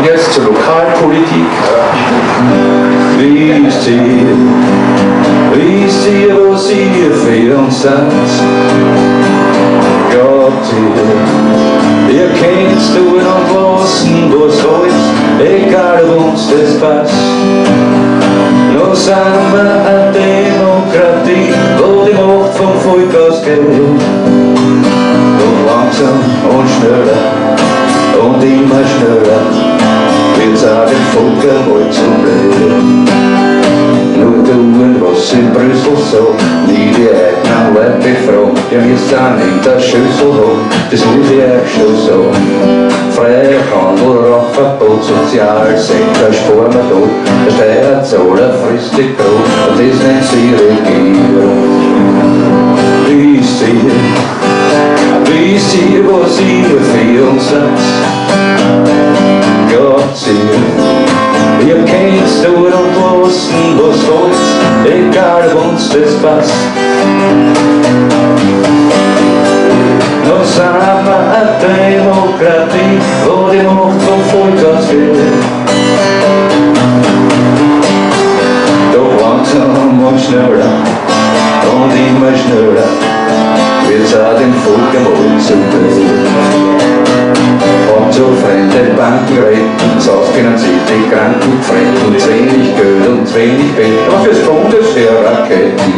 Und jetzt zur Lokalpolitik. Wie ist ihr, was ihr für uns seid? Gott, ihr kennt's tun und lassen, was wollt, egal ob uns das passt. Noch sind wir eine Demokratie, wo die Macht vom Volk ausgeht. Doch langsam und schneller und immer schneller wird's auch dem Volk einmal zum Blöd. Nur tun, was in Brüssel so, nie die eigenen Leute befragen. Ja, wir sind in der Schüssel haben, das muss ich euch schon sagen. Freihandel, Rauchverbot, Sozialsektor, sparen wir tot. Der Steuerzahler frisst die Brot und das nennt sie Regierung. Wie seht ihr, was ihr für uns seid? Gott sei, ihr kennt's tun und lassen, was wollt, egal ob uns das passt. Noch sind wir eine Demokratie, wo die Macht vom Volk ausgeht. Doch langsam und schneller und immer schneller wird's auch dem Volk einmal zu blöd. Und so fremde Banken retten, ausfinanziert die Kranken fremden, zu wenig Geld und zu wenig Geld, aber fürs Bundesheer Raketen.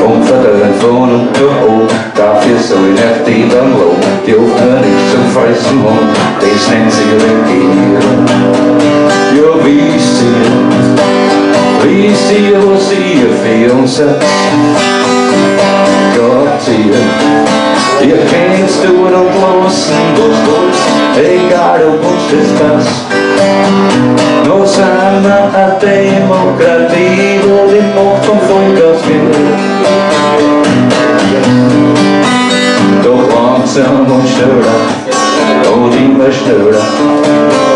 Und verdammt von und nach oben, dafür sollen auch die dann loben, die oft nur nichts zum Fressen haben, das nennt sie Regierung. Ja, wisst ihr, was ihr für uns seid? Gott, ihr kennt's tun und lassen, was wollt, egal ob uns das passt. Noch sind wir eine Demokratie, wo die Macht vom Volk ausgeht. Doch langsam und schneller und immer schneller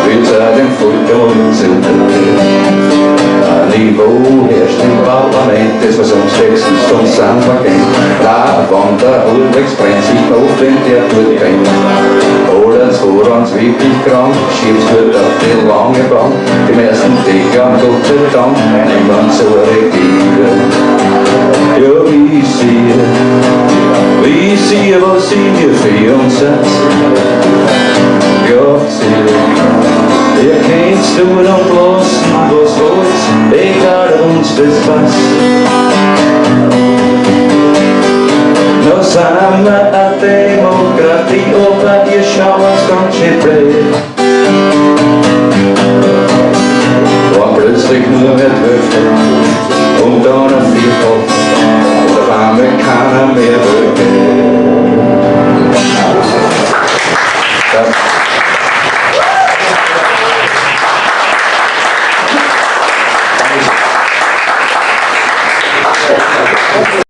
wird's auch dem Volk zu blöd. Ein Niveau herrscht im Parlament, das was uns höchstens zum Samba kennt. Da, wann der Hulwegs brennt, sieht man oft, wenn der gut brennt. Oder woran's wirklich krank, schiebt's gut auf die lange Bank. Die meisten Decker, Gott sei Dank, niemand so regieren. Ja, wisst ihr, was ihr für uns seid? Gott sei, ihr kennt's tun und lassen, was wollt, egal ob uns das passt. Noch sind wir eine Demokratie, aber ihr schaut's ganz schön blöd. War plötzlich nur mehr die Hälfte und dann ein Viertel und auf einmal keiner mehr